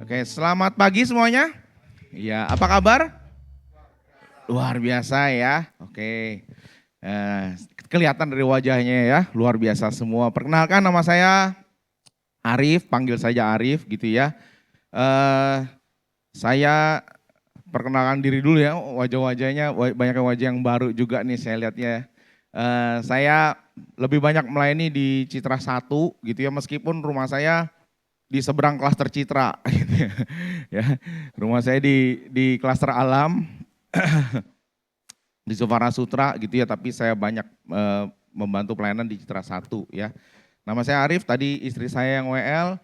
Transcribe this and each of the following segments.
Oke, selamat pagi semuanya. Iya, apa kabar? Luar biasa ya. Oke, eh, kelihatan dari wajahnya ya, luar biasa semua. Perkenalkan nama saya Arif, panggil saja Arif gitu ya. Eh, saya perkenalkan diri dulu ya, wajah-wajahnya banyak wajah yang baru juga nih saya lihatnya. Saya lebih banyak melayani di Citra 1 gitu ya, meskipun rumah saya di seberang klaster Citra gitu ya. Ya, rumah saya di klaster Alam di Sufara Sutra gitu ya, tapi saya banyak membantu pelayanan di Citra 1 ya. Nama saya Arif, tadi istri saya yang WL,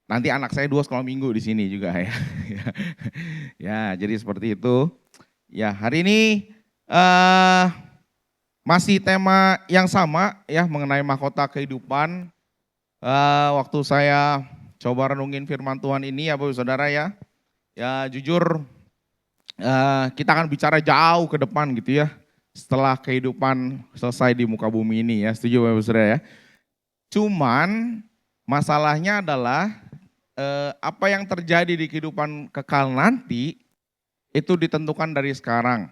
nanti anak saya 2 sekolah minggu di sini juga ya. Ya, jadi seperti itu. Ya, hari ini masih tema yang sama ya, mengenai mahkota kehidupan. Waktu saya coba renungin firman Tuhan ini ya Bapak Saudara ya. Ya jujur kita akan bicara jauh ke depan gitu ya. Setelah kehidupan selesai di muka bumi ini ya. Setuju Bapak Saudara ya. Cuman masalahnya adalah apa yang terjadi di kehidupan kekal nanti itu ditentukan dari sekarang.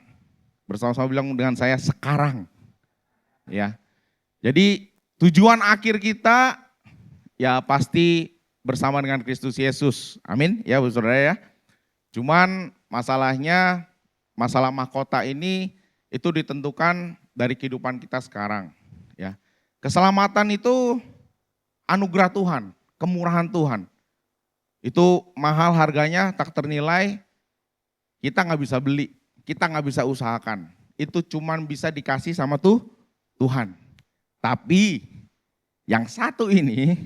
Bersama-sama bilang dengan saya sekarang. Ya. Jadi tujuan akhir kita ya pasti bersama dengan Kristus Yesus. Amin ya Bu Saudara ya. Cuman masalahnya masalah mahkota ini itu ditentukan dari kehidupan kita sekarang ya. Keselamatan itu anugerah Tuhan, kemurahan Tuhan. Itu mahal harganya, tak ternilai. Kita nggak bisa beli, kita nggak bisa usahakan. Itu cuman bisa dikasih sama Tuhan. Tapi yang satu ini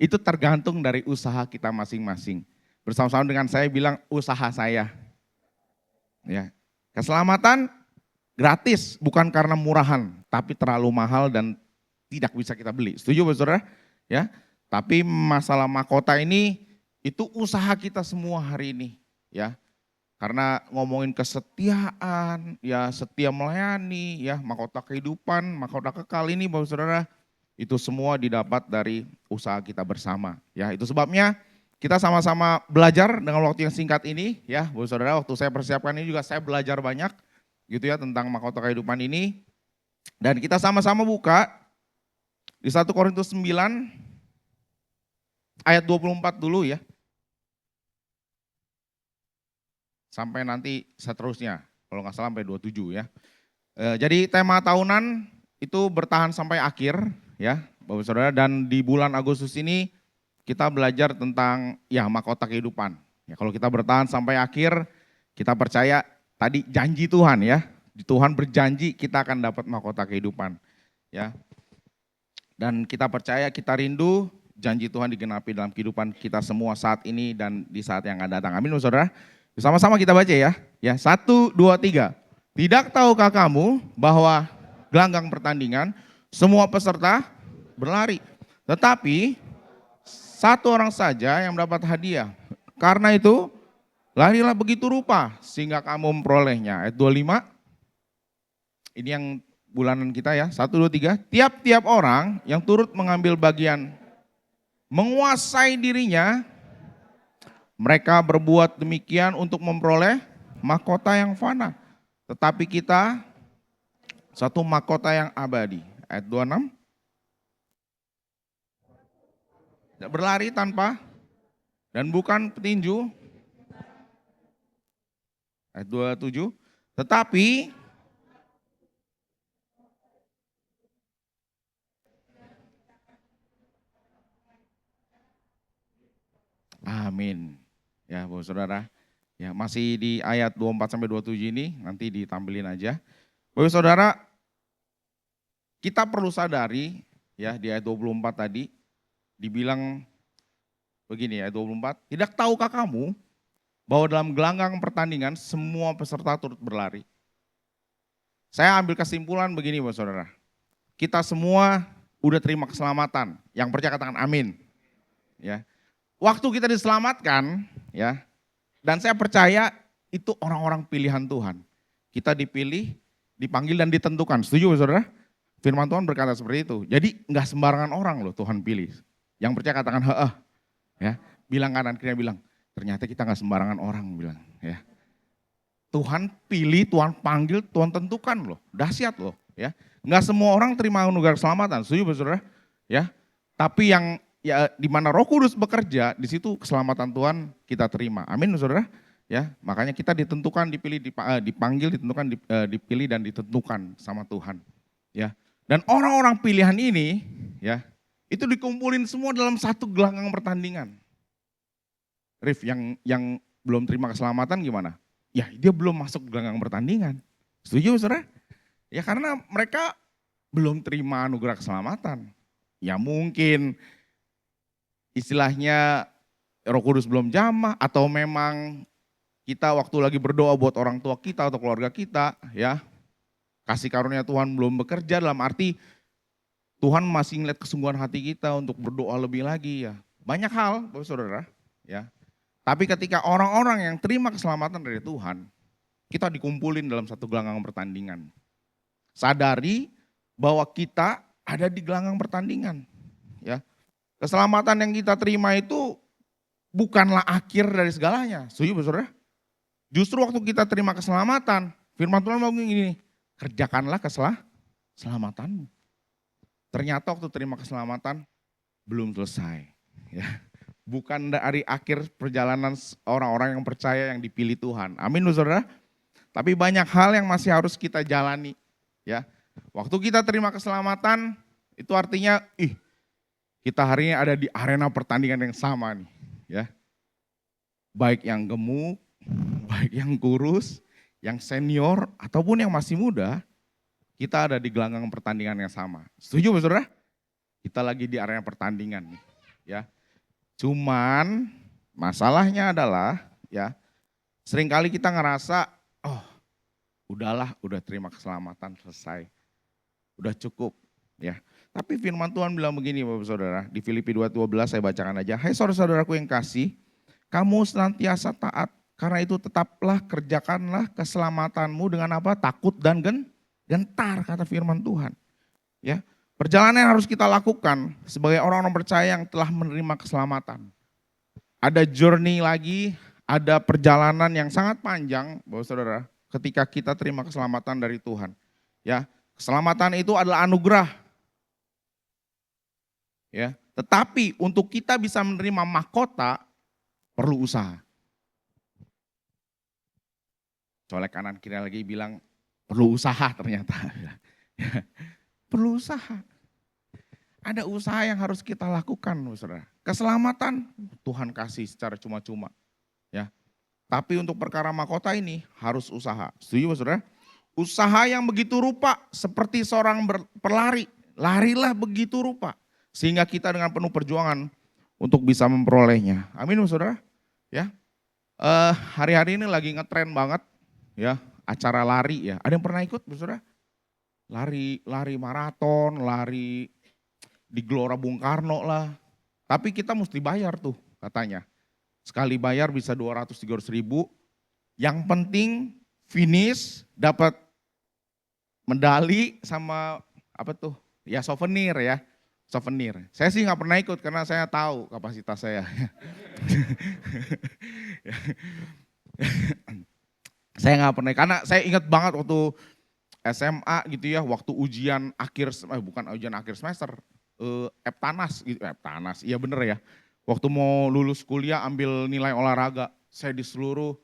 itu tergantung dari usaha kita masing-masing. Bersama-sama dengan saya bilang usaha saya. Ya. Keselamatan gratis bukan karena murahan, tapi terlalu mahal dan tidak bisa kita beli. Setuju Bapak Saudara? Ya. Tapi masalah mahkota ini itu usaha kita semua hari ini, ya. Karena ngomongin kesetiaan, ya setia melayani, ya mahkota kehidupan, mahkota kekal ini Bapak Saudara, itu semua didapat dari usaha kita bersama. Ya, itu sebabnya kita sama-sama belajar dengan waktu yang singkat ini, ya, Bu Saudara. Waktu saya persiapkan ini juga saya belajar banyak, gitu ya, tentang mahkota kehidupan ini. Dan kita sama-sama buka di 1 Korintus 9 ayat 24 dulu ya. Sampai nanti seterusnya, kalau nggak salah sampai 27 ya. Jadi tema tahunan itu bertahan sampai akhir ya Bapak Saudara, dan di bulan Agustus ini kita belajar tentang ya mahkota kehidupan. Ya, kalau kita bertahan sampai akhir, kita percaya tadi janji Tuhan ya. Tuhan berjanji kita akan dapat mahkota kehidupan. Ya. Dan kita percaya, kita rindu janji Tuhan digenapi dalam kehidupan kita semua saat ini dan di saat yang akan datang. Amin Bapak Saudara. Sama-sama kita baca ya. Ya, 1, 2, 3. Tidak tahukah kamu bahwa gelanggang pertandingan semua peserta berlari, tetapi satu orang saja yang mendapat hadiah. Karena itu larilah begitu rupa sehingga kamu memperolehnya. Ayat 25. Ini yang bulanan kita ya. 1, 2, 3. Tiap-tiap orang yang turut mengambil bagian menguasai dirinya, mereka berbuat demikian untuk memperoleh mahkota yang fana. Tetapi kita satu mahkota yang abadi. Ayat 26. Berlari tanpa dan bukan petinju. Ayat 27. Tetapi amin. Ya Bapak Saudara. Ya, masih di ayat 24 sampai 27 ini nanti ditampilin aja. Bapak Saudara, kita perlu sadari ya di ayat 24 tadi dibilang begini, ayat 24, tidak tahukah kamu bahwa dalam gelanggang pertandingan semua peserta turut berlari. Saya ambil kesimpulan begini Bapak Saudara, kita semua udah terima keselamatan, yang percaya katakan amin. Ya. Waktu kita diselamatkan ya, dan saya percaya itu orang-orang pilihan Tuhan. Kita dipilih, dipanggil dan ditentukan. Setuju Bapak Saudara? Firman Tuhan berkata seperti itu. Jadi enggak sembarangan orang loh Tuhan pilih. Yang percaya katakan heeh. Ya, bilang kanan kirinya bilang, Ternyata kita nggak sembarangan orang bilang ya. Tuhan pilih, Tuhan panggil, Tuhan tentukan loh. Dahsyat loh ya. Nggak semua orang terima anugerah keselamatan, setuju saudara? Ya. Tapi yang ya di mana Roh Kudus bekerja, di situ keselamatan Tuhan kita terima. Amin saudara. Ya, makanya kita ditentukan, dipilih, dipanggil, ditentukan, dipilih dan ditentukan sama Tuhan. Ya. Dan orang-orang pilihan ini ya, itu dikumpulin semua dalam satu gelanggang pertandingan. Rif, yang belum terima keselamatan gimana? Ya dia belum masuk gelanggang pertandingan. Setuju saudara? Ya karena mereka belum terima anugerah keselamatan. Ya mungkin istilahnya Roh Kudus belum jamah atau memang kita waktu lagi berdoa buat orang tua kita atau keluarga kita ya, kasih karunia Tuhan belum bekerja dalam arti Tuhan masih ngeliat kesungguhan hati kita untuk berdoa lebih lagi ya. Banyak hal Bapak Saudara ya. Tapi ketika orang-orang yang terima keselamatan dari Tuhan, kita dikumpulin dalam satu gelanggang pertandingan. Sadari bahwa kita ada di gelanggang pertandingan ya. Keselamatan yang kita terima itu bukanlah akhir dari segalanya. Setuju Bapak Saudara? Justru waktu kita terima keselamatan, firman Tuhan ngomong gini, kerjakanlah keselamatanmu. Ternyata waktu terima keselamatan belum selesai. Ya. Bukan dari akhir perjalanan orang-orang yang percaya yang dipilih Tuhan. Amin saudara. Tapi banyak hal yang masih harus kita jalani. Ya. Waktu kita terima keselamatan itu artinya kita hari ini ada di arena pertandingan yang sama nih. Ya. Baik yang gemuk, baik yang kurus, yang senior, ataupun yang masih muda, kita ada di gelanggang pertandingan yang sama. Setuju Pak Saudara? Kita lagi di area pertandingan nih, ya. Cuman masalahnya adalah ya, seringkali kita ngerasa, oh udahlah, udah terima keselamatan, selesai. Udah cukup, ya. Tapi firman Tuhan bilang begini Bapak Saudara, di Filipi 2:12 saya bacakan aja. Hai saudara-saudaraku yang kasih, kamu senantiasa taat, karena itu tetaplah kerjakanlah keselamatanmu dengan apa? Takut dan gentar, kata firman Tuhan. Ya, perjalanan yang harus kita lakukan sebagai orang-orang percaya yang telah menerima keselamatan. Ada journey lagi, ada perjalanan yang sangat panjang, Bapak Saudara, ketika kita terima keselamatan dari Tuhan. Ya, keselamatan itu adalah anugerah. Ya, tetapi untuk kita bisa menerima mahkota perlu usaha. Colek kanan kiri lagi bilang perlu usaha ternyata. Perlu usaha. Ada usaha yang harus kita lakukan, saudara. Keselamatan Tuhan kasih secara cuma-cuma. Ya. Tapi untuk perkara mahkota ini harus usaha. Setuju saudara? Usaha yang begitu rupa seperti seorang pelari. Larilah begitu rupa. Sehingga kita dengan penuh perjuangan untuk bisa memperolehnya. Amin saudara. Ya. Hari-hari ini lagi ngetren banget. Ya, acara lari ya. Ada yang pernah ikut, saudara? Lari maraton, lari di Gelora Bung Karno lah. Tapi kita mesti bayar tuh katanya. Sekali bayar bisa 200-300 ribu. Yang penting finish, dapat medali sama apa tuh? Ya souvenir ya. Souvenir. Saya sih nggak pernah ikut karena saya tahu kapasitas saya. Saya nggak pernah, karena saya ingat banget waktu SMA gitu ya, waktu ujian akhir, bukan ujian akhir semester, Eptanas gitu, Eptanas, iya bener ya. Waktu mau lulus kuliah ambil nilai olahraga, saya disuruh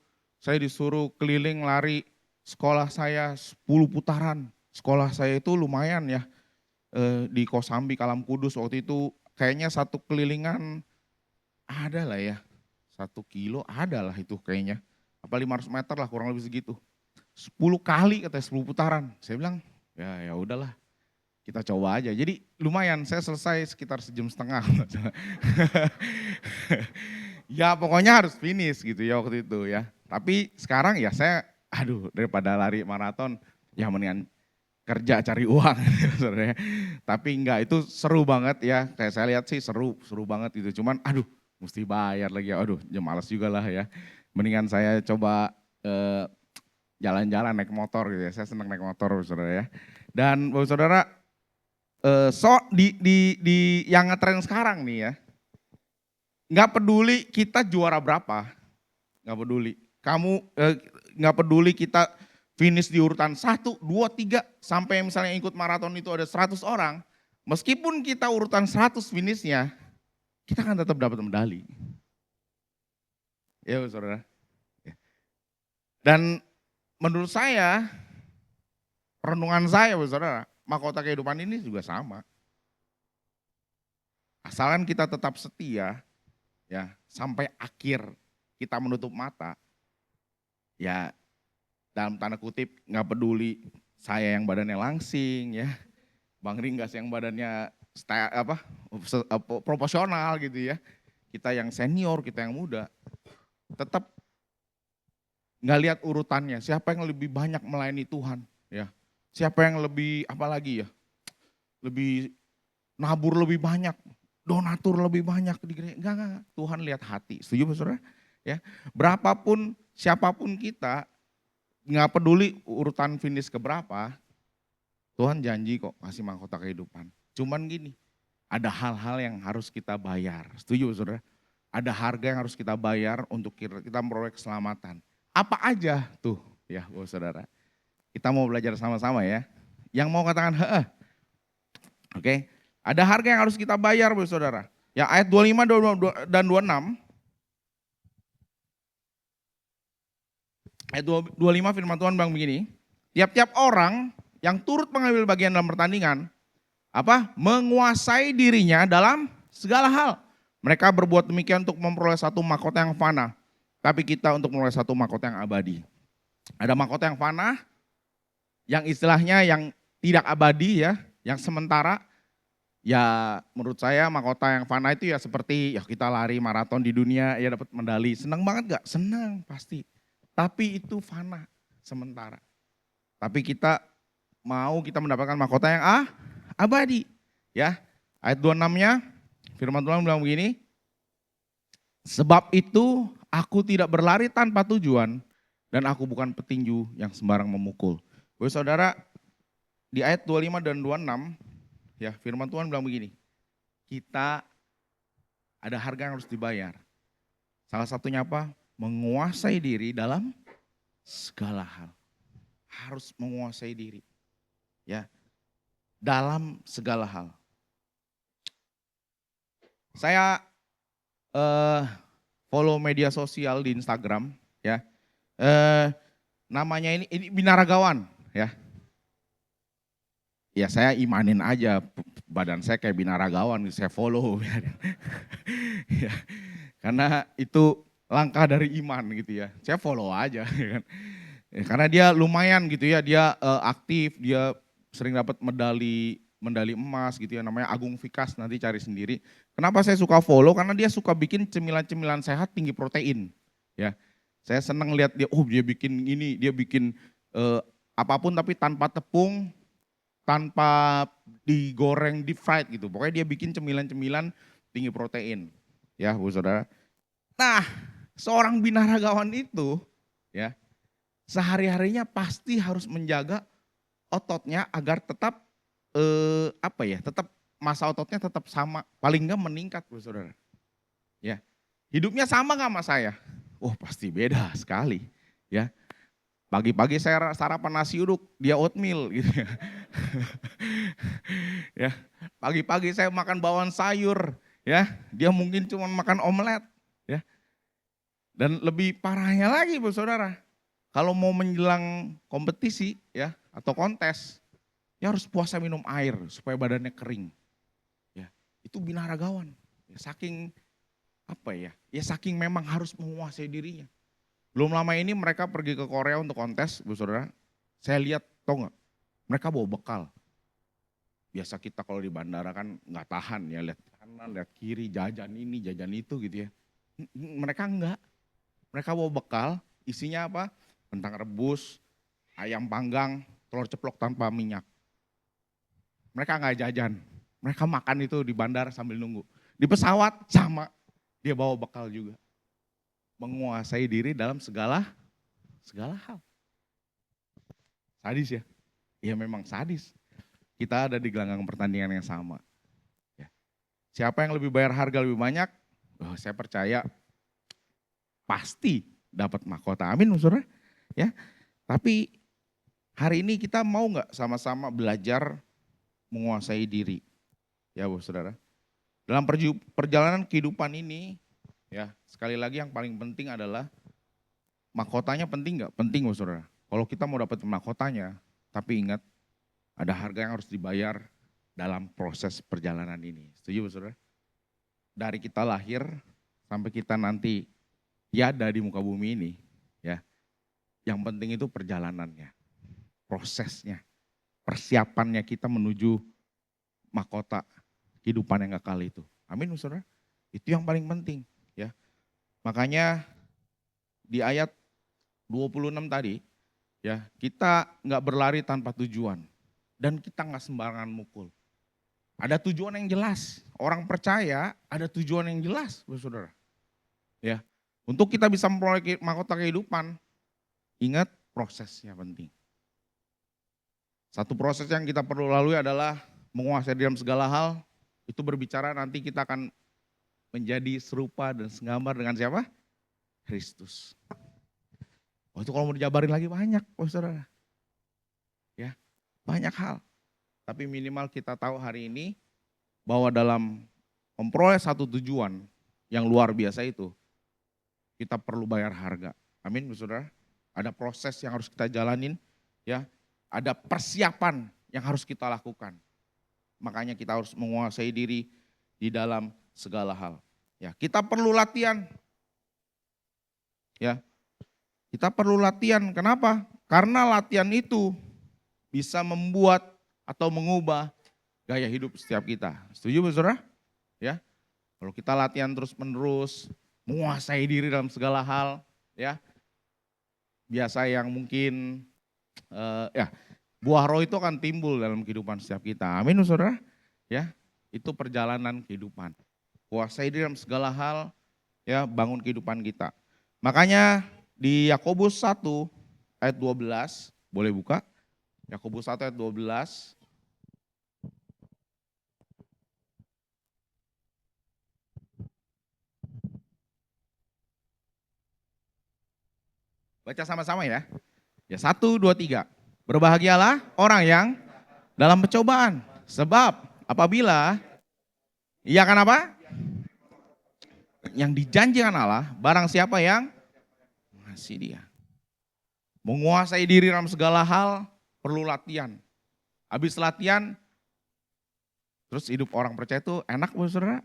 keliling lari sekolah saya 10 putaran. Sekolah saya itu lumayan ya, di Kosambi, Kalam Kudus waktu itu kayaknya satu kelilingan ada lah ya, 1 kilo ada lah itu kayaknya. Apa 500 meter lah kurang lebih segitu. 10 kali katanya 10 putaran. Saya bilang ya udahlah kita coba aja. Jadi lumayan saya selesai sekitar 1,5 jam. Ya pokoknya harus finish gitu ya waktu itu ya. Tapi sekarang ya saya daripada lari maraton ya mendingan kerja cari uang. Tapi enggak, itu seru banget ya. Kayak saya lihat sih seru banget gitu. Cuman mesti bayar lagi ya. Ya malas juga lah ya. Mendingan saya coba jalan-jalan naik motor gitu ya. Saya senang naik motor saudara ya. Dan Bapak Saudara, di yang ngetren sekarang nih ya. Nggak peduli kita juara berapa, nggak peduli. Kamu nggak peduli kita finish di urutan 1, 2, 3, sampai misalnya ikut maraton itu ada 100 orang, meskipun kita urutan 100 finishnya, kita kan tetap dapat medali. Ya saudara. Dan menurut saya, renungan saya saudara, mahkota kehidupan ini juga sama. Asalkan kita tetap setia, ya sampai akhir kita menutup mata, ya dalam tanda kutip nggak peduli saya yang badannya langsing, ya Bang Ringgas yang badannya proporsional gitu ya, kita yang senior, kita yang muda, tetap nggak lihat urutannya, siapa yang lebih banyak melayani Tuhan, ya siapa yang lebih apalagi ya, lebih nabur lebih banyak, donatur lebih banyak di gereja. Enggak. Tuhan lihat hati. Setuju saudara? Ya, berapapun siapapun kita, nggak peduli urutan finish keberapa, Tuhan janji kok kasih mahkota kehidupan. Cuman gini, ada hal-hal yang harus kita bayar. Setuju saudara? Ada harga yang harus kita bayar untuk kita memperoleh keselamatan. Apa aja tuh ya saudara? Kita mau belajar sama-sama ya. Yang mau katakan heeh. Oke. Ada harga yang harus kita bayar saudara. Ya ayat 25 dan 26. Ayat 25 firman Tuhan bilang begini. Tiap-tiap orang yang turut mengambil bagian dalam pertandingan, menguasai dirinya dalam segala hal. Mereka berbuat demikian untuk memperoleh satu mahkota yang fana. Tapi kita untuk memperoleh satu mahkota yang abadi. Ada mahkota yang fana, yang istilahnya yang tidak abadi ya, yang sementara. Ya menurut saya mahkota yang fana itu ya seperti ya kita lari maraton di dunia ya dapat medali. Senang banget gak? Senang pasti. Tapi itu fana, sementara. Tapi kita mendapatkan mahkota yang abadi. Ya, ayat 26-nya firman Tuhan bilang begini. Sebab itu aku tidak berlari tanpa tujuan dan aku bukan petinju yang sembarang memukul. Saudara, di ayat 25 dan 26 ya firman Tuhan bilang begini. Kita ada harga yang harus dibayar. Salah satunya apa? Menguasai diri dalam segala hal. Harus menguasai diri. Ya. Dalam segala hal. Saya follow media sosial di Instagram ya. Namanya ini binaragawan ya. Ya saya imanin aja badan saya kayak binaragawan, saya follow. Ya, karena itu langkah dari iman gitu ya. Saya follow aja kan. Ya, karena dia lumayan gitu ya, dia aktif, dia sering dapat medali emas gitu ya, namanya Agung Vikas, nanti cari sendiri. Kenapa saya suka follow? Karena dia suka bikin cemilan-cemilan sehat tinggi protein. Ya, saya senang lihat dia, dia bikin ini, dia bikin apapun tapi tanpa tepung, tanpa digoreng, deep fried gitu. Pokoknya dia bikin cemilan-cemilan tinggi protein. Ya, Bu Saudara. Nah, seorang binaragawan itu ya, sehari-harinya pasti harus menjaga ototnya agar tetap tetap massa ototnya tetap sama, paling enggak meningkat, Bu Saudara. Ya. Hidupnya sama enggak sama saya? Pasti beda sekali, ya. Pagi-pagi saya sarapan nasi uduk, dia oatmeal gitu ya. Ya. Pagi-pagi saya makan bawang sayur, ya. Dia mungkin cuma makan omelet, ya. Dan lebih parahnya lagi, Bu Saudara. Kalau mau menjelang kompetisi ya atau kontes, ya harus puasa minum air supaya badannya kering. Ya, itu binaragawan. Ya, saking Ya saking memang harus menguasai dirinya. Belum lama ini mereka pergi ke Korea untuk kontes, Bu Saudara. Saya lihat, tau nggak? Mereka bawa bekal. Biasa kita kalau di bandara kan nggak tahan ya, lihat kanan, lihat kiri, jajan ini, jajan itu gitu ya. Mereka enggak. Mereka bawa bekal, isinya apa? Kentang rebus, ayam panggang, telur ceplok tanpa minyak. Mereka nggak jajan, mereka makan itu di bandara sambil nunggu. Di pesawat sama, dia bawa bekal juga. Menguasai diri dalam segala hal. Sadis ya? Ya memang sadis. Kita ada di gelanggang pertandingan yang sama. Ya. Siapa yang lebih bayar harga lebih banyak? Saya percaya pasti dapat mahkota. Amin, saudara. Ya, tapi hari ini kita mau nggak sama-sama belajar menguasai diri, ya bu saudara. Dalam perjalanan kehidupan ini, ya sekali lagi yang paling penting adalah mahkotanya penting nggak? Penting bu saudara. Kalau kita mau dapat mahkotanya, tapi ingat ada harga yang harus dibayar dalam proses perjalanan ini. Setuju bu saudara? Dari kita lahir sampai kita nanti tiada di muka bumi ini, ya. Yang penting itu perjalanannya, prosesnya, persiapannya kita menuju mahkota kehidupan yang kekal itu. Amin, saudara. Itu yang paling penting, ya. Makanya di ayat 26 tadi, ya kita nggak berlari tanpa tujuan dan kita nggak sembarangan mukul. Ada tujuan yang jelas. Orang percaya ada tujuan yang jelas, saudara. Ya, untuk kita bisa memperoleh mahkota kehidupan, ingat prosesnya penting. Satu proses yang kita perlu lalui adalah menguasai dalam segala hal. Itu berbicara nanti kita akan menjadi serupa dan segambar dengan siapa? Kristus. Oh, itu kalau mau dijabarin lagi banyak, saudara. Ya, banyak hal. Tapi minimal kita tahu hari ini bahwa dalam memperoleh satu tujuan yang luar biasa itu, kita perlu bayar harga. Amin, saudara. Ada proses yang harus kita jalanin, ya. Ada persiapan yang harus kita lakukan. Makanya kita harus menguasai diri di dalam segala hal. Ya, kita perlu latihan. Ya. Kita perlu latihan. Kenapa? Karena latihan itu bisa membuat atau mengubah gaya hidup setiap kita. Setuju, saudara? Ya. Kalau kita latihan terus-menerus, menguasai diri dalam segala hal, ya. Biasa yang mungkin ya buah roh itu akan timbul dalam kehidupan setiap kita. Amin, saudara. Ya, itu perjalanan kehidupan. Kuasai diri dalam segala hal, ya, bangun kehidupan kita. Makanya di Yakobus 1 ayat 12, boleh buka? Yakobus 1 ayat 12. Baca sama-sama ya. Ya 1, 2, 3. Berbahagialah orang yang dalam pencobaan. Sebab apabila ia akan apa? Yang dijanjikan Allah, barang siapa yang mengasihi dia. Menguasai diri dalam segala hal perlu latihan. Habis latihan, terus hidup orang percaya itu enak, saudara?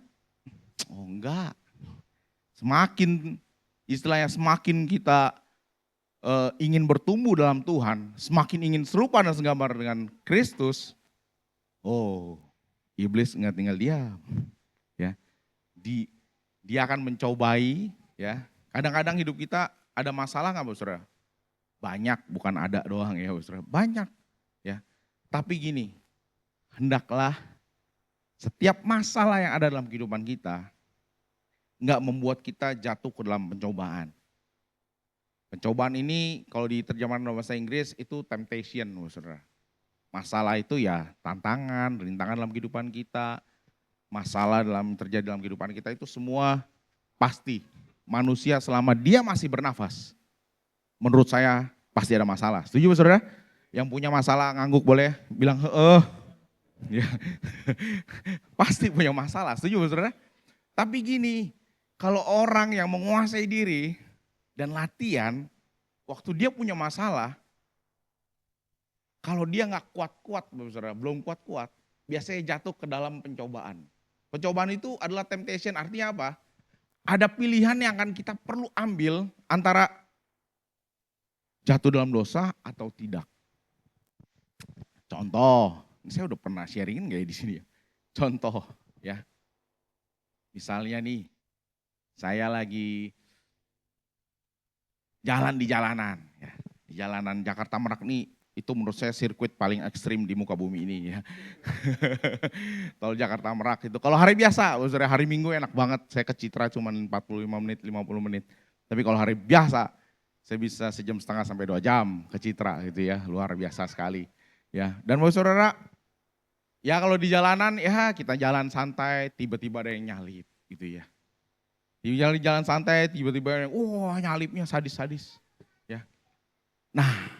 Oh enggak. Semakin istilahnya semakin kita ingin bertumbuh dalam Tuhan, semakin ingin serupa dan segambar dengan Kristus, oh iblis nggak tinggal diam, ya, dia akan mencobai, ya. Kadang-kadang hidup kita ada masalah nggak, saudara? Banyak, bukan ada doang ya, saudara. Banyak, ya. Tapi gini, hendaklah setiap masalah yang ada dalam kehidupan kita nggak membuat kita jatuh ke dalam pencobaan. Pencobaan ini kalau di terjemahan dalam bahasa Inggris itu temptation, saudara. Masalah itu ya tantangan, rintangan dalam kehidupan kita, masalah terjadi dalam kehidupan kita itu semua pasti. Manusia selama dia masih bernafas, menurut saya pasti ada masalah. Setuju saudara? Yang punya masalah ngangguk boleh bilang ya. Pasti punya masalah, setuju saudara? Tapi gini, kalau orang yang menguasai diri dan latihan, waktu dia punya masalah, kalau dia nggak kuat-kuat, saudara, belum kuat-kuat, biasanya jatuh ke dalam pencobaan. Pencobaan itu adalah temptation, artinya apa? Ada pilihan yang akan kita perlu ambil antara jatuh dalam dosa atau tidak. Contoh, ini saya udah pernah sharingin nggak ya di sini ya? Contoh, ya, misalnya nih, saya lagi jalan di jalanan, ya. Di jalanan Jakarta Merak nih, itu menurut saya sirkuit paling ekstrim di muka bumi ini ya. Tol Jakarta Merak itu, kalau hari biasa, hari Minggu enak banget, saya ke Citra cuma 45 menit, 50 menit. Tapi kalau hari biasa, saya bisa sejam setengah sampai 2 jam ke Citra gitu ya, luar biasa sekali. Ya, dan saudara, ya kalau di jalanan ya kita jalan santai, tiba-tiba ada yang nyalip gitu ya. Di jalan santai tiba-tiba wah nyalipnya sadis-sadis. Ya. Nah,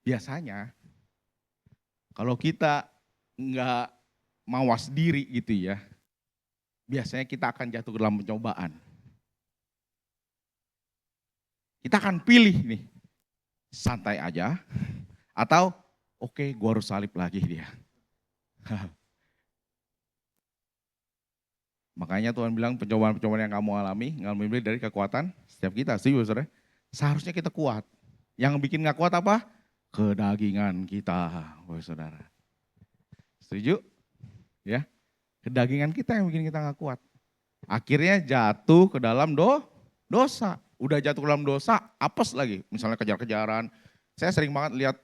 biasanya kalau kita nggak mawas diri gitu ya, biasanya kita akan jatuh ke dalam pencobaan. Kita akan pilih nih, santai aja, atau oke, gua harus salib lagi dia. Makanya Tuhan bilang pencobaan-pencobaan yang kamu alami, ngambil dari kekuatan setiap kita. Setuju saudara? Seharusnya kita kuat. Yang bikin gak kuat apa? Kedagingan kita, saudara. Setuju? Ya, kedagingan kita yang bikin kita gak kuat. Akhirnya jatuh ke dalam dosa. Udah jatuh ke dalam dosa, apes lagi. Misalnya kejar-kejaran. Saya sering banget lihat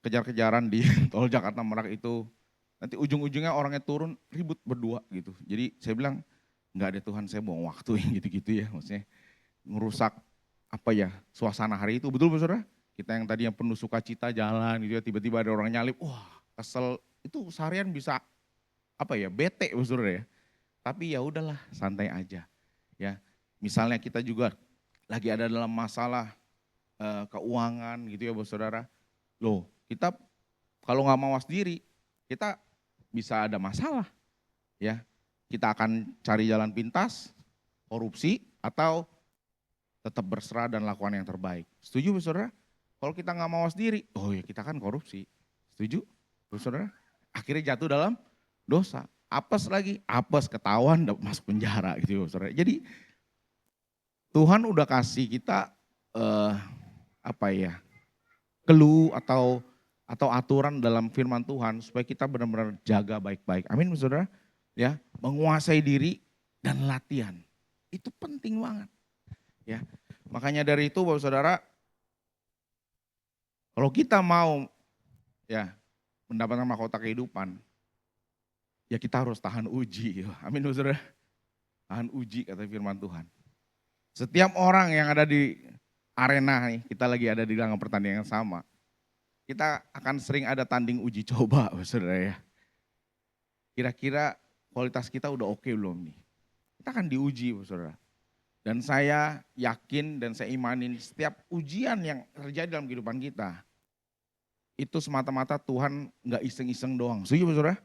kejar-kejaran di tol Jakarta Merak itu. Nanti ujung-ujungnya orangnya turun ribut berdua gitu. Jadi saya bilang, enggak ada Tuhan, saya buang waktu yang gitu-gitu ya. Maksudnya ngerusak apa ya, suasana hari itu. Betul saudara? Kita yang tadinya penuh sukacita jalan gitu ya, tiba-tiba ada orang nyalip, wah kesel. Itu seharian bisa apa ya, bete saudara ya. Tapi ya udahlah, santai aja. Ya, misalnya kita juga lagi ada dalam masalah keuangan gitu ya saudara. Loh, kita kalau nggak mawas diri, kita bisa ada masalah, ya. Kita akan cari jalan pintas, korupsi, atau tetap berserah dan lakukan yang terbaik. Setuju, saudara? Kalau kita nggak mawas diri, oh ya kita kan korupsi. Setuju, saudara? Akhirnya jatuh dalam dosa. Apes lagi, apes ketahuan masuk penjara gitu, saudara. Jadi Tuhan udah kasih kita apa ya, clue atau aturan dalam firman Tuhan supaya kita benar-benar jaga baik-baik. Amin saudara. Ya, menguasai diri dan latihan. Itu penting banget. Ya. Makanya dari itu Bapak Saudara, kalau kita mau ya mendapatkan mahkota kehidupan, ya kita harus tahan uji. Amin Saudara. Tahan uji kata firman Tuhan. Setiap orang yang ada di arena nih, kita lagi ada di lapangan pertandingan yang sama. Kita akan sering ada tanding uji coba, saudara ya. Kira-kira kualitas kita udah oke belum nih? Kita akan diuji, saudara. Dan saya yakin dan saya imanin setiap ujian yang terjadi dalam kehidupan kita, itu semata-mata Tuhan nggak iseng-iseng doang. Setuju, saudara?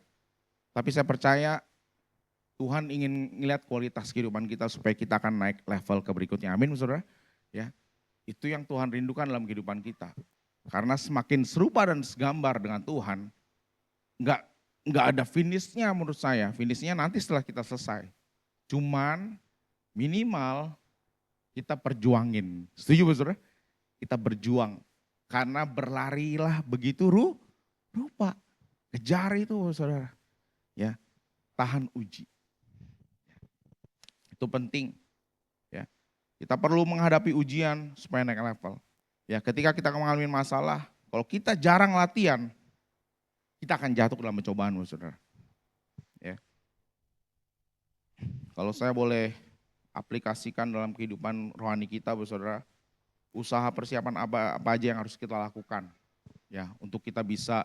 Tapi saya percaya Tuhan ingin ngeliat kualitas kehidupan kita supaya kita akan naik level ke berikutnya. Amin, saudara. Ya, itu yang Tuhan rindukan dalam kehidupan kita. Karena semakin serupa dan segambar dengan Tuhan, nggak ada finishnya menurut saya. Finishnya nanti setelah kita selesai. Cuman minimal kita perjuangin. Setuju saudara? Kita berjuang. Karena berlarilah begitu rupa. Kejar itu saudara. Ya, tahan uji. Itu penting. Ya, kita perlu menghadapi ujian supaya naik level. Ya, ketika kita mengalami masalah, kalau kita jarang latihan, kita akan jatuh dalam pencobaan, saudara. Ya. Kalau saya boleh aplikasikan dalam kehidupan rohani kita, saudara, usaha persiapan apa aja yang harus kita lakukan, ya, untuk kita bisa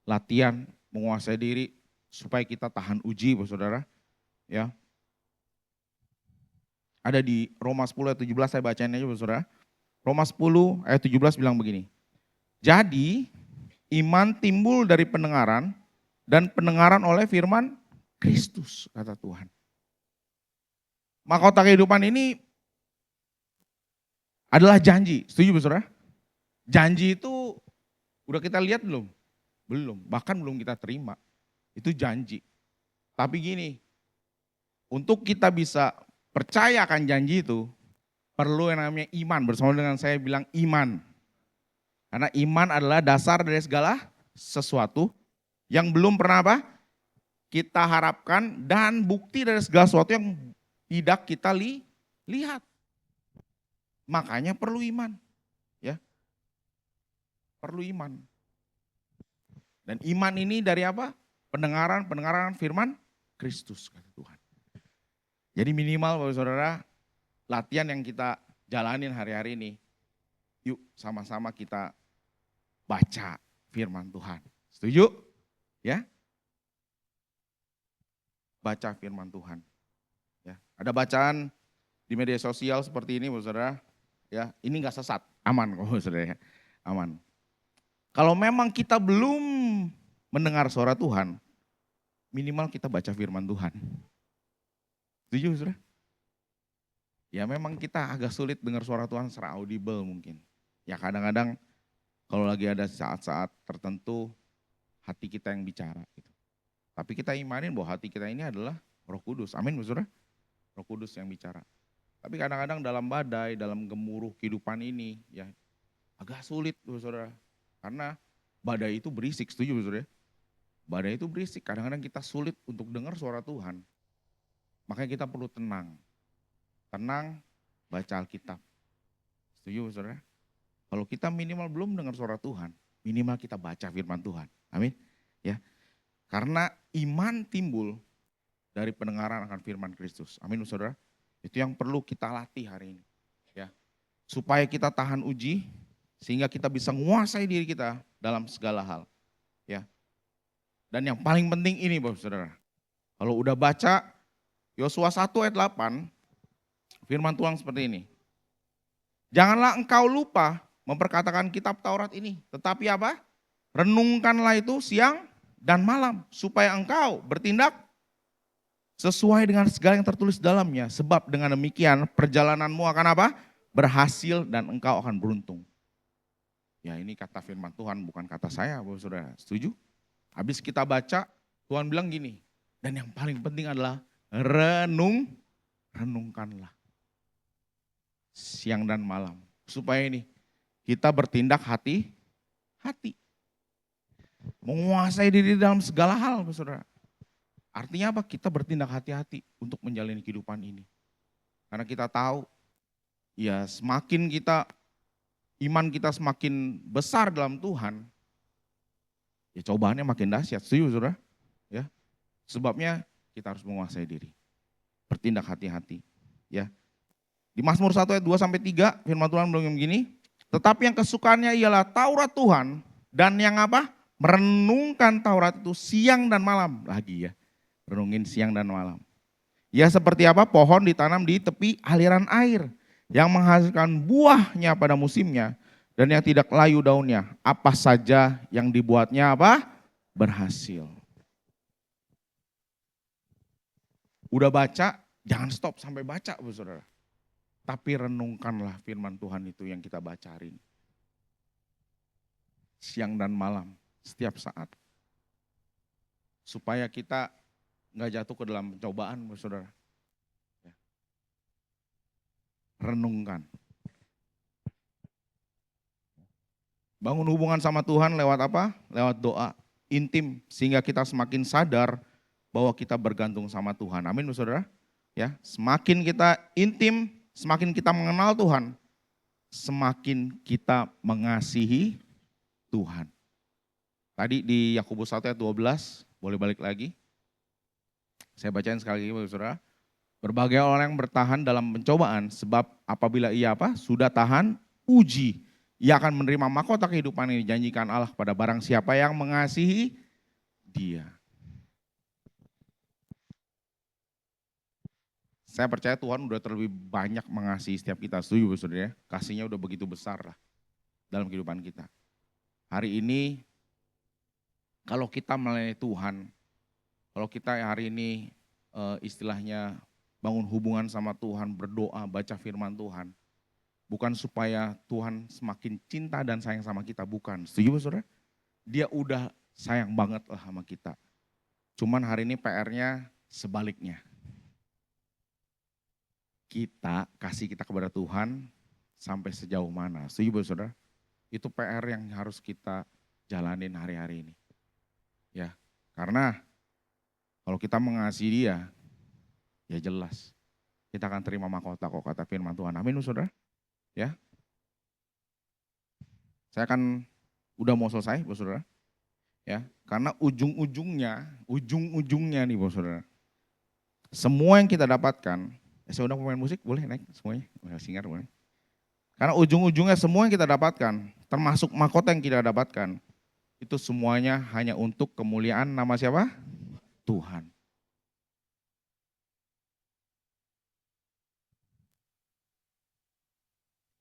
latihan, menguasai diri, supaya kita tahan uji, saudara. Ya. Ada di Roma 10 ayat 17, saya bacain aja, saudara. Roma 10 ayat 17 bilang begini. Jadi iman timbul dari pendengaran dan pendengaran oleh firman Kristus, kata Tuhan. Mahkota kehidupan ini adalah janji. Setuju saudara? Janji itu udah kita lihat belum? Belum, bahkan belum kita terima. Itu janji. Tapi gini, untuk kita bisa percaya akan janji itu, perlu yang namanya iman, bersama dengan saya bilang iman. Karena iman adalah dasar dari segala sesuatu yang belum pernah apa? Kita harapkan dan bukti dari segala sesuatu yang tidak kita lihat. Makanya perlu iman. Ya. Perlu iman. Dan iman ini dari apa? Pendengaran firman Kristus, kata Tuhan. Jadi minimal Bapak Saudara, latihan yang kita jalanin hari-hari ini, yuk sama-sama kita baca firman Tuhan. Setuju? Ya? Baca firman Tuhan. Ya. Ada bacaan di media sosial seperti ini, saudara, ya ini nggak sesat, aman kok, saudara, ya, aman. Kalau memang kita belum mendengar suara Tuhan, minimal kita baca firman Tuhan. Setuju, saudara? Ya memang kita agak sulit dengar suara Tuhan secara audible mungkin. Ya kadang-kadang kalau lagi ada saat-saat tertentu hati kita yang bicara. Gitu. Tapi kita imanin bahwa hati kita ini adalah Roh Kudus. Amin, saudara. Roh Kudus yang bicara. Tapi kadang-kadang dalam badai, dalam gemuruh kehidupan ini, ya agak sulit, saudara. Karena badai itu berisik, setuju, saudara? Badai itu berisik. Kadang-kadang kita sulit untuk dengar suara Tuhan. Makanya kita perlu tenang. Tenang, baca Alkitab. Setuju, saudara? Kalau kita minimal belum dengar suara Tuhan, minimal kita baca firman Tuhan. Amin. Ya. Karena iman timbul dari pendengaran akan firman Kristus. Amin, saudara. Itu yang perlu kita latih hari ini. Ya. Supaya kita tahan uji, sehingga kita bisa menguasai diri kita dalam segala hal. Ya. Dan yang paling penting ini, Bapak Saudara. Kalau udah baca Yosua 1 ayat 8, firman Tuhan seperti ini. Janganlah engkau lupa memperkatakan kitab Taurat ini. Tetapi apa? Renungkanlah itu siang dan malam. Supaya engkau bertindak sesuai dengan segala yang tertulis dalamnya. Sebab dengan demikian perjalananmu akan apa? Berhasil dan engkau akan beruntung. Ya ini kata firman Tuhan, bukan kata saya, Bapak Saudara. Setuju? Habis kita baca, Tuhan bilang gini. Dan yang paling penting adalah renungkanlah. Siang dan malam. Supaya ini kita bertindak hati. Menguasai diri dalam segala hal, saudara. Artinya apa? Kita bertindak hati-hati untuk menjalani kehidupan ini. Karena kita tahu, ya semakin iman kita semakin besar dalam Tuhan, ya cobaannya makin dahsyat. Setuju, saudara? Ya, sebabnya kita harus menguasai diri. Bertindak hati-hati. Ya. Di Mazmur 1 ayat 2-3 firman Tuhan bilang begini, tetapi yang kesukaannya ialah Taurat Tuhan dan yang apa? Merenungkan Taurat itu siang dan malam lagi ya. Renungin siang dan malam. Ya seperti apa? Pohon ditanam di tepi aliran air yang menghasilkan buahnya pada musimnya dan yang tidak layu daunnya. Apa saja yang dibuatnya apa? Berhasil. Udah baca, jangan stop sampai baca, Bu Saudara. Tapi renungkanlah firman Tuhan itu yang kita baca hari ini. Siang dan malam, setiap saat. Supaya kita nggak jatuh ke dalam pencobaan, saudara. Renungkan. Bangun hubungan sama Tuhan lewat apa? Lewat doa intim, sehingga kita semakin sadar bahwa kita bergantung sama Tuhan. Amin, saudara. Ya, semakin kita intim, semakin kita mengenal Tuhan, semakin kita mengasihi Tuhan. Tadi di Yakobus 1 ayat 12, boleh balik lagi. Saya bacain sekali lagi, saudara. Berbagai orang yang bertahan dalam pencobaan, sebab apabila ia apa? Sudah tahan uji, ia akan menerima mahkota kehidupan yang dijanjikan Allah kepada barang siapa yang mengasihi Dia. Saya percaya Tuhan udah terlebih banyak mengasihi setiap kita, setuju saudara ya? Kasihnya udah begitu besar lah dalam kehidupan kita. Hari ini kalau kita melayani Tuhan, kalau kita hari ini istilahnya bangun hubungan sama Tuhan, berdoa, baca firman Tuhan, bukan supaya Tuhan semakin cinta dan sayang sama kita, bukan. Setuju saudara? Dia udah sayang banget lah sama kita. Cuman hari ini PR-nya sebaliknya. Kita kasih kita kepada Tuhan sampai sejauh mana. Setuju saudara? Itu PR yang harus kita jalanin hari-hari ini. Ya, karena kalau kita mengasihi Dia, ya jelas kita akan terima mahkota kok kata firman Tuhan. Amin saudara. Ya. Saya akan udah mau selesai, saudara. Ya, karena ujung-ujungnya nih, saudara. Semua yang kita dapatkan, saya udah pemain musik boleh naik semuanya, singer boleh. Karena ujung-ujungnya semua yang kita dapatkan, termasuk mahkota yang kita dapatkan, itu semuanya hanya untuk kemuliaan nama siapa? Tuhan.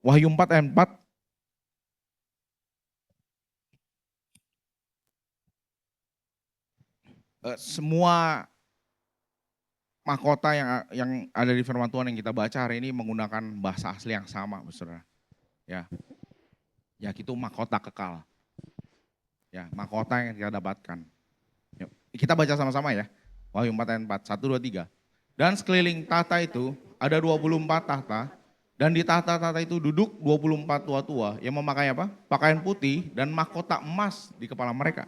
Wahyu 4 ayat 4. Semua mahkota yang ada di firman Tuhan yang kita baca hari ini menggunakan bahasa asli yang sama, Saudara. Ya. Ya, itu mahkota kekal. Ya, mahkota yang kita dapatkan. Yuk, kita baca sama-sama ya. Wahyu 4 ayat 4, 1, 2, 3. Dan sekeliling tahta itu ada 24 tahta, dan di tahta-tahta itu duduk 24 tua-tua yang memakai apa? Pakaian putih dan mahkota emas di kepala mereka.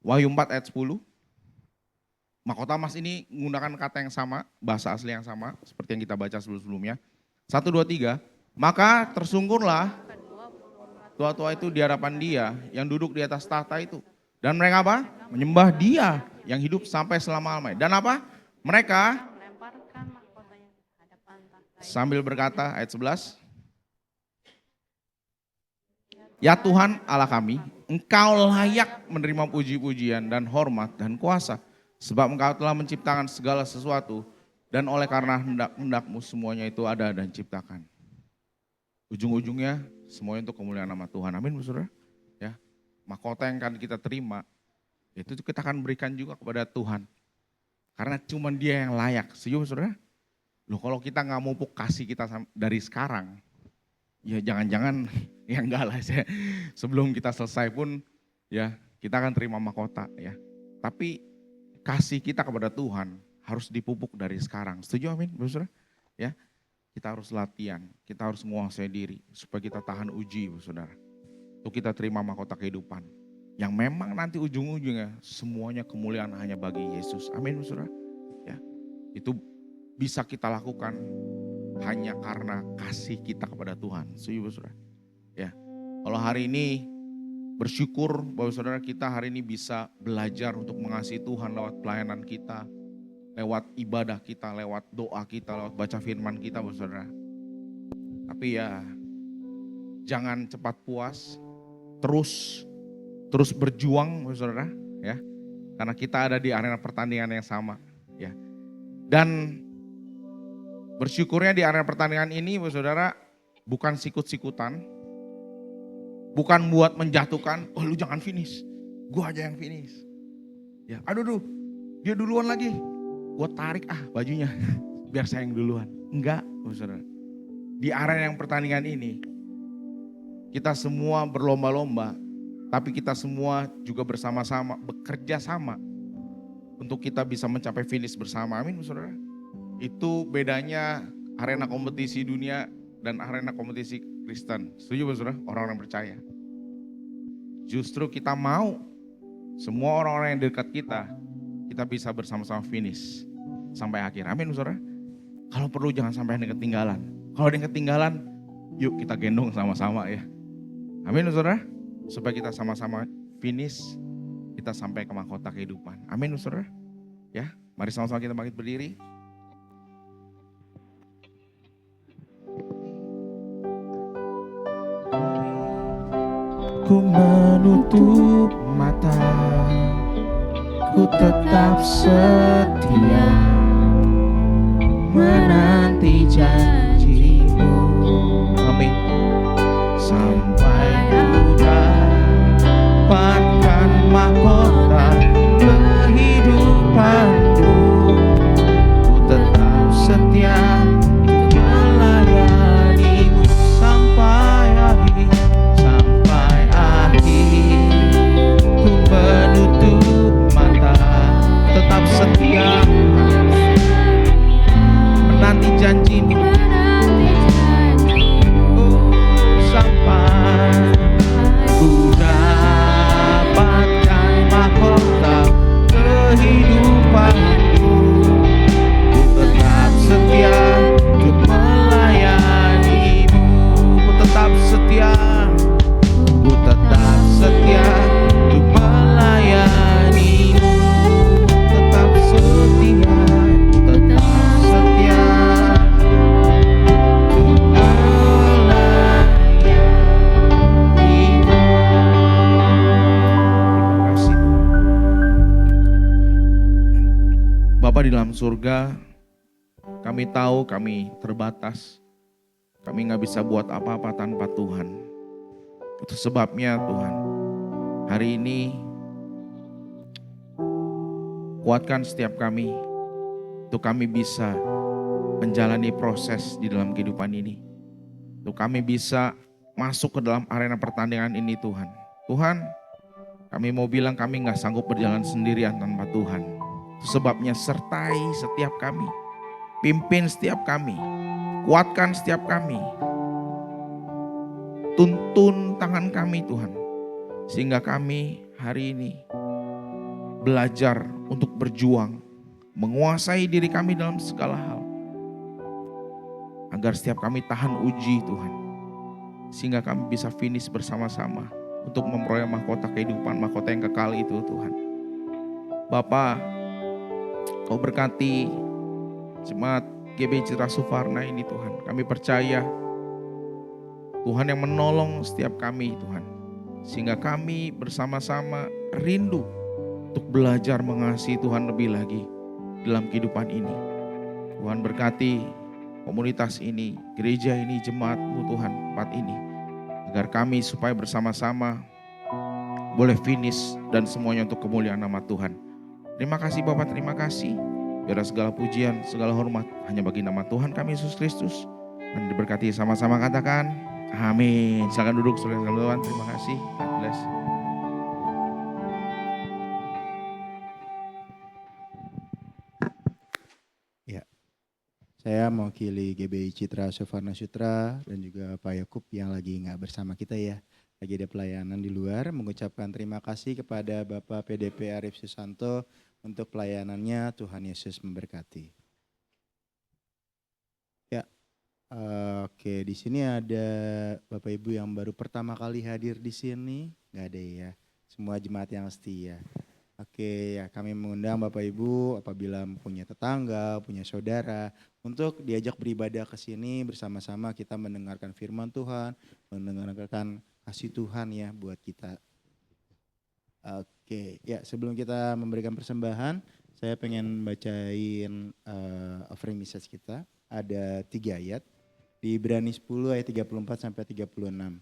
Wahyu 4 ayat 10. Mahkota emas ini menggunakan kata yang sama, bahasa asli yang sama, seperti yang kita baca sebelum-sebelumnya. 1, 2, 3. Maka tersungkurlah tua-tua itu di hadapan dia yang duduk di atas tahta itu. Dan mereka apa? Menyembah dia yang hidup sampai selama-lamanya. Dan apa? Mereka melemparkan mahkotanya ke hadapan tahta sambil berkata, ayat 11. Ya Tuhan Allah kami, Engkau layak menerima puji-pujian dan hormat dan kuasa. Sebab Engkau telah menciptakan segala sesuatu. Dan oleh karena hendak-hendakmu semuanya itu ada dan ciptakan. Ujung-ujungnya semuanya untuk kemuliaan nama Tuhan. Amin, Saudara. Ya, mahkota yang akan kita terima, itu kita akan berikan juga kepada Tuhan. Karena cuma Dia yang layak. Setuju, Saudara? Loh, kalau kita nggak mau kasih kita dari sekarang, ya jangan-jangan ya enggak lah. Sebelum kita selesai pun, ya kita akan terima mahkota. Ya, tapi kasih kita kepada Tuhan harus dipupuk dari sekarang. Setuju, amin, Saudara? Ya. Kita harus latihan, kita harus menguasai diri supaya kita tahan uji, Saudara. Untuk kita terima mahkota kehidupan. Yang memang nanti ujung-ujungnya semuanya kemuliaan hanya bagi Yesus. Amin, Saudara. Ya. Itu bisa kita lakukan hanya karena kasih kita kepada Tuhan. Setuju, Saudara? Ya. Kalau hari ini bersyukur bahwa Saudara kita hari ini bisa belajar untuk mengasihi Tuhan lewat pelayanan kita. Lewat ibadah kita, lewat doa kita, lewat baca firman kita, Saudara. Tapi ya jangan cepat puas, terus berjuang, Saudara, ya. Karena kita ada di arena pertandingan yang sama, ya. Dan bersyukurnya di arena pertandingan ini, Saudara, bukan sikut-sikutan, bukan buat menjatuhkan, oh lu jangan finish, gua aja yang finish. Ya, aduh, dia duluan lagi. Gue tarik bajunya biar saya yang duluan. Enggak, Saudara. Di arena yang pertandingan ini kita semua berlomba-lomba, tapi kita semua juga bersama-sama bekerja sama untuk kita bisa mencapai finish bersama. Amin, Saudara. Itu bedanya arena kompetisi dunia dan arena kompetisi Kristen. Setuju, Saudara? Orang-orang percaya. Justru kita mau semua orang-orang yang dekat kita bisa bersama-sama finish sampai akhir. Amin, Saudara. Kalau perlu jangan sampai ada yang ketinggalan. Kalau ada yang ketinggalan, yuk kita gendong sama-sama ya. Amin, Saudara. Supaya kita sama-sama finish, kita sampai ke mahkota kehidupan. Amin, Saudara. Ya, mari sama-sama kita bangkit berdiri. Ku menutup mata, ku tetap setia menanti janji-Mu. Amin. Sampai ku dapatkan mahkota kehidupan-Ku, ku tetap setia melayani-Mu sampai akhir, sampai akhir. Ku menutup tetap setia menanti janji-Mu sampai ku dapatkan mahkota kehidupan-Ku. Ku tetap setia untuk melayani-Mu. Ku tetap setia, ku tetap setia untuk melayani-Mu. Tetap setia, tetap setia untuk melayani-Mu. Terima kasih. Bapa di dalam surga, kami tahu kami terbatas. Kami nggak bisa buat apa-apa tanpa Tuhan. Itu sebabnya Tuhan, hari ini kuatkan setiap kami untuk kami bisa menjalani proses di dalam kehidupan ini. Untuk kami bisa masuk ke dalam arena pertandingan ini Tuhan. Tuhan, kami mau bilang kami nggak sanggup berjalan sendirian tanpa Tuhan. Itu sebabnya sertai setiap kami. Pimpin setiap kami. Kuatkan setiap kami. Tuntun tangan kami Tuhan. Sehingga kami hari ini belajar untuk berjuang. Menguasai diri kami dalam segala hal. Agar setiap kami tahan uji Tuhan. Sehingga kami bisa finish bersama-sama. Untuk memperoleh mahkota kehidupan, mahkota yang kekal itu Tuhan. Bapa, Kau berkati jemaat GB Citra Sufarna ini Tuhan. Kami percaya Tuhan yang menolong setiap kami Tuhan. Sehingga kami bersama-sama rindu untuk belajar mengasihi Tuhan lebih lagi dalam kehidupan ini. Tuhan berkati komunitas ini, gereja ini, jemaat-Mu Tuhan, tempat ini. Agar kami supaya bersama-sama boleh finish dan semuanya untuk kemuliaan nama Tuhan. Terima kasih Bapak, terima kasih. Biar segala pujian, segala hormat hanya bagi nama Tuhan kami Yesus Kristus. Dan diberkati sama-sama katakan, amin. Silakan duduk saudara Tuhan, terima kasih. God bless. Ya, saya mewakili GBI Citra Sufarna Sutra dan juga Pak Yakub yang lagi nggak bersama kita ya. Lagi ada pelayanan di luar, mengucapkan terima kasih kepada Bapak PDP Arif Susanto untuk pelayanannya. Tuhan Yesus memberkati. Ya, oke, di sini ada Bapak Ibu yang baru pertama kali hadir di sini, nggak ada ya. Semua jemaat yang setia. Oke, ya kami mengundang Bapak Ibu apabila punya tetangga, punya saudara untuk diajak beribadah ke sini bersama-sama kita mendengarkan firman Tuhan, mendengarkan kasih Tuhan ya buat kita. Oke, ya sebelum kita memberikan persembahan, saya pengen bacain offering message kita. Ada 3 ayat di Ibrani 10 ayat 34 sampai 36.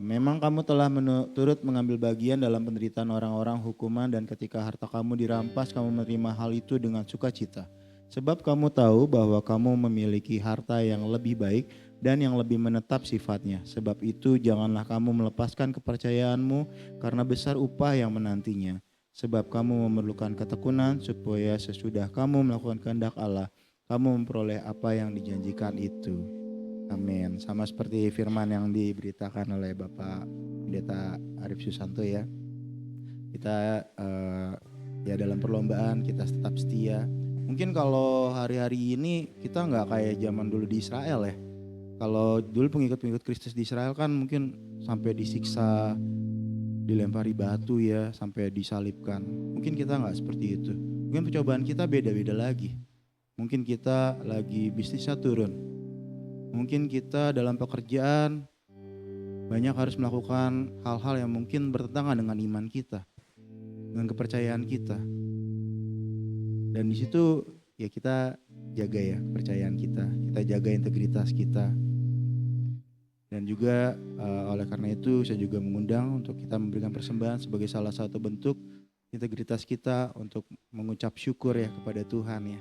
Memang kamu telah turut mengambil bagian dalam penderitaan orang-orang hukuman dan ketika harta kamu dirampas kamu menerima hal itu dengan sukacita. Sebab kamu tahu bahwa kamu memiliki harta yang lebih baik dan yang lebih menetap sifatnya. Sebab itu janganlah kamu melepaskan kepercayaanmu karena besar upah yang menantinya. Sebab kamu memerlukan ketekunan supaya sesudah kamu melakukan kehendak Allah, kamu memperoleh apa yang dijanjikan itu. Amin. Sama seperti firman yang diberitakan oleh Bapak Pendeta Arif Susanto ya. Kita ya dalam perlombaan kita tetap setia. Mungkin kalau hari-hari ini kita nggak kayak zaman dulu di Israel ya. Kalau dulu pengikut-pengikut Kristus di Israel kan mungkin sampai disiksa, dilempari batu ya, sampai disalibkan. Mungkin kita nggak seperti itu. Mungkin percobaan kita beda-beda lagi. Mungkin kita lagi bisnisnya turun. Mungkin kita dalam pekerjaan banyak harus melakukan hal-hal yang mungkin bertentangan dengan iman kita, dengan kepercayaan kita. Dan di situ ya kita jaga ya kepercayaan kita jaga integritas kita. Dan juga oleh karena itu saya juga mengundang untuk kita memberikan persembahan sebagai salah satu bentuk integritas kita untuk mengucap syukur ya kepada Tuhan ya.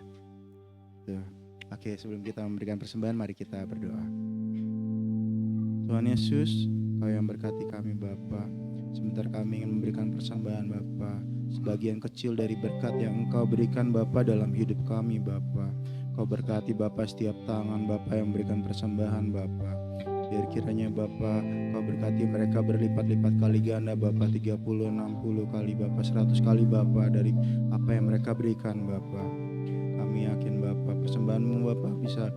Tuh. Oke, sebelum kita memberikan persembahan mari kita berdoa. Tuhan Yesus, Kau yang berkati kami Bapa. Sebentar kami ingin memberikan persembahan Bapa. Sebagian kecil dari berkat yang Engkau berikan Bapa dalam hidup kami Bapa. Kau berkati Bapa setiap tangan Bapa yang memberikan persembahan Bapa. Biar kiranya Bapa Kau berkati mereka berlipat-lipat kali ganda Bapa, 30, 60 kali Bapa, 100 kali Bapa dari apa yang mereka berikan Bapa. Kami yakin Bapa persembahan-Mu Bapa bisa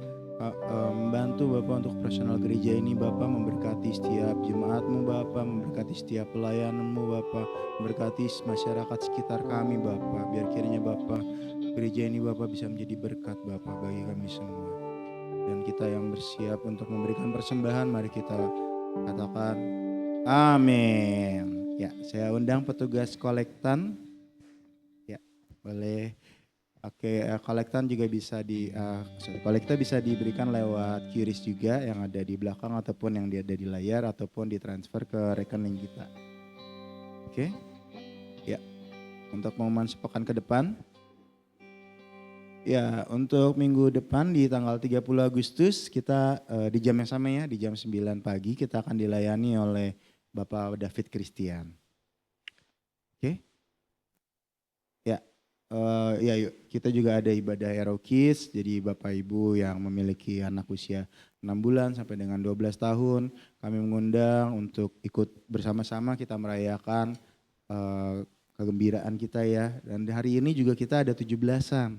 membantu Bapa untuk operasional gereja ini Bapa, memberkati setiap jemaat-Mu Bapa, memberkati setiap pelayanan-Mu Bapa, memberkati masyarakat sekitar kami Bapa. Biar kiranya Bapa gereja ini Bapa bisa menjadi berkat Bapa bagi kami semua. Dan kita yang bersiap untuk memberikan persembahan mari kita katakan amin. Ya, saya undang petugas kolektan. Ya, boleh Oke, kolektan juga bisa kolekta bisa diberikan lewat QRIS juga yang ada di belakang ataupun yang ada di layar ataupun ditransfer ke rekening kita. Oke, ya. Untuk pengumuman sepekan ke depan, ya untuk minggu depan di tanggal 30 Agustus kita di jam yang sama ya, di jam 9 pagi kita akan dilayani oleh Bapak David Christian. Oke. Ya, ya yuk kita juga ada ibadah Hero Kids, jadi Bapak Ibu yang memiliki anak usia 6 bulan sampai dengan 12 tahun, kami mengundang untuk ikut bersama-sama kita merayakan kegembiraan kita ya. Dan hari ini juga kita ada 17-an.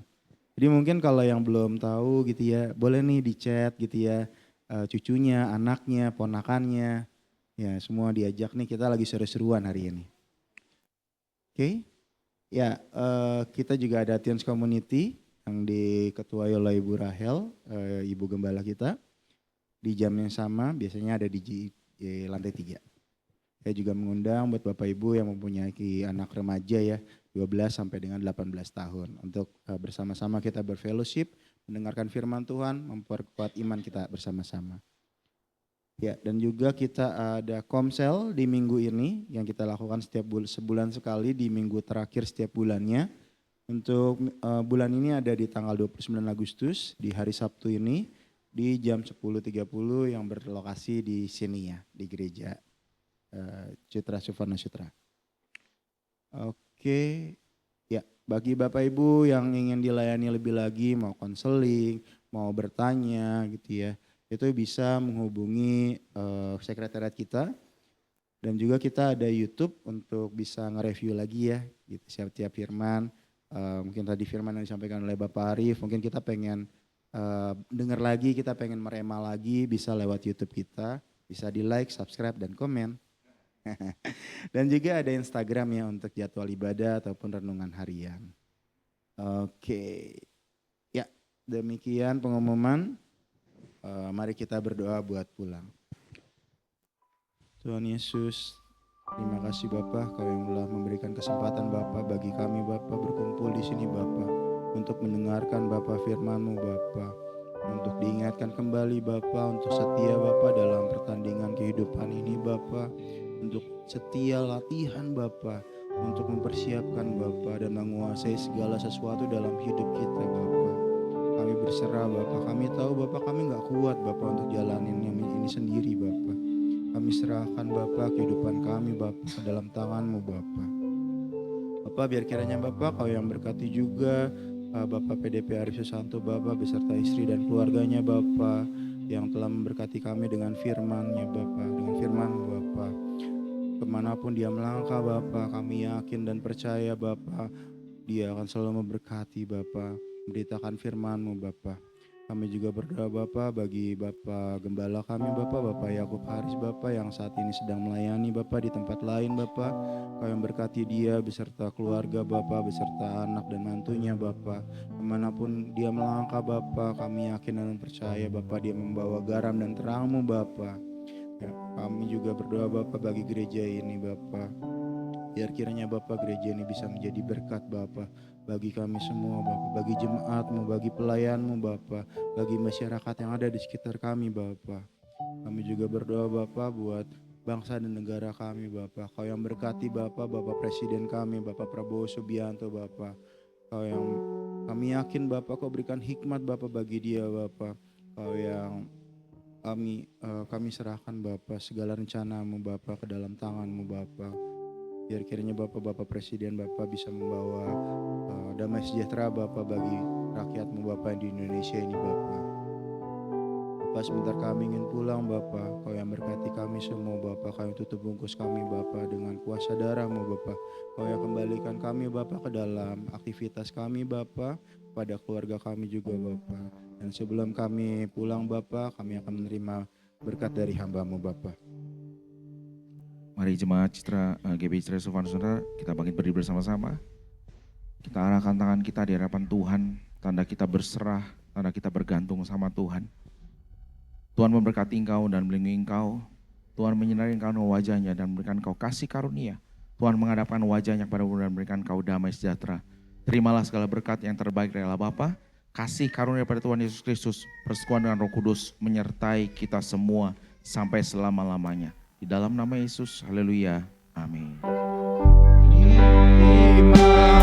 Jadi mungkin kalau yang belum tahu gitu ya, boleh nih di chat gitu ya, cucunya, anaknya, ponakannya, ya semua diajak nih, kita lagi seru-seruan hari ini. Oke. Ya, kita juga ada Tions Community yang diketuai oleh Ibu Rahel, Ibu Gembala kita. Di jam yang sama, biasanya ada di lantai 3. Saya juga mengundang buat Bapak Ibu yang mempunyai anak remaja ya, 12 sampai dengan 18 tahun. Untuk bersama-sama kita berfellowship, mendengarkan firman Tuhan, memperkuat iman kita bersama-sama. Ya, dan juga kita ada komsel di minggu ini yang kita lakukan setiap sebulan sekali di minggu terakhir setiap bulannya. Untuk bulan ini ada di tanggal 29 Agustus di hari Sabtu ini di jam 10.30 yang berlokasi di sini ya, di gereja Citra Sufana Sutra. Oke, ya bagi Bapak Ibu yang ingin dilayani lebih lagi, mau konseling, mau bertanya gitu ya, itu bisa menghubungi sekretariat kita. Dan juga kita ada YouTube untuk bisa nge-review lagi ya gitu, setiap firman. Mungkin tadi firman yang disampaikan oleh Bapak Arif, mungkin kita pengen dengar lagi, kita pengen merema lagi, bisa lewat YouTube kita, bisa di like, subscribe, dan komen. Dan juga ada Instagram ya untuk jadwal ibadah ataupun renungan harian. Oke, ya demikian pengumuman. Mari kita berdoa buat pulang. Tuhan Yesus, terima kasih Bapa, Kau yang telah memberikan kesempatan Bapa bagi kami Bapa berkumpul di sini Bapa untuk mendengarkan Bapa firman-Mu Bapa, untuk diingatkan kembali Bapa untuk setia Bapa dalam pertandingan kehidupan ini Bapa, untuk setia latihan Bapa, untuk mempersiapkan Bapa dan menguasai segala sesuatu dalam hidup kita Bapa. Kami berserah Bapak, kami tahu Bapak kami gak kuat Bapak untuk jalanin yang ini sendiri Bapak. Kami serahkan Bapak kehidupan kami Bapak ke dalam tangan-Mu Bapak. Bapak biar kiranya Bapak Kau yang berkati juga Bapak PDP Arif Susanto Bapak beserta istri dan keluarganya Bapak yang telah memberkati kami dengan firman-Nya Bapak, dengan firman-Mu Bapak. Kemanapun dia melangkah Bapak, kami yakin dan percaya Bapak, dia akan selalu memberkati Bapak, memberitakan firman-Mu Bapa. Kami juga berdoa Bapa bagi Bapak Gembala kami Bapak Yakub Haris Bapak yang saat ini sedang melayani Bapak di tempat lain Bapak. Kau yang berkati dia beserta keluarga Bapak, beserta anak dan mantunya Bapak. Kemanapun dia melangkah Bapak, kami yakin dan percaya Bapak dia membawa garam dan terang-Mu Bapak. Ya, kami juga berdoa Bapak bagi gereja ini Bapak. Biar kiranya Bapak gereja ini bisa menjadi berkat Bapak bagi kami semua Bapak, bagi jemaat-Mu, bagi pelayan-Mu Bapak, bagi masyarakat yang ada di sekitar kami Bapak. Kami juga berdoa Bapak buat bangsa dan negara kami Bapak. Kau yang berkati Bapak, Bapak Presiden kami, Bapak Prabowo Subianto Bapak. Kau yang kami yakin Bapak Kau berikan hikmat Bapak bagi dia Bapak. Kau yang kami serahkan Bapak segala rencana-Mu Bapak ke dalam tangan-Mu Bapak. Biar kiranya Bapak Presiden Bapak bisa membawa damai sejahtera Bapak bagi rakyat-Mu Bapak di Indonesia ini Bapak. Bapak sebentar kami ingin pulang Bapak, Kau yang berkati kami semua Bapak, Kau yang tutup bungkus kami Bapak dengan kuasa darah-Mu Bapak. Kau yang kembalikan kami Bapak ke dalam aktivitas kami Bapak, pada keluarga kami juga Bapak. Dan sebelum kami pulang Bapak, kami akan menerima berkat dari hamba-Mu Bapak. Mari jemaat GBI Citra Sufana Sutra, kita bangkit berdiri bersama-sama. Kita arahkan tangan kita di hadapan Tuhan, tanda kita berserah, tanda kita bergantung sama Tuhan. Tuhan memberkati engkau dan melindungi engkau. Tuhan menyinari engkau dengan wajahnya dan memberikan engkau kasih karunia. Tuhan menghadapkan wajahnya kepadamu dan memberikan engkau damai sejahtera. terimalah segala berkat yang terbaik dari Allah Bapa, kasih karunia daripada Tuhan Yesus Kristus, persekutuan dengan Roh Kudus menyertai kita semua sampai selama-lamanya. Di dalam nama Yesus, haleluya, amin. Terima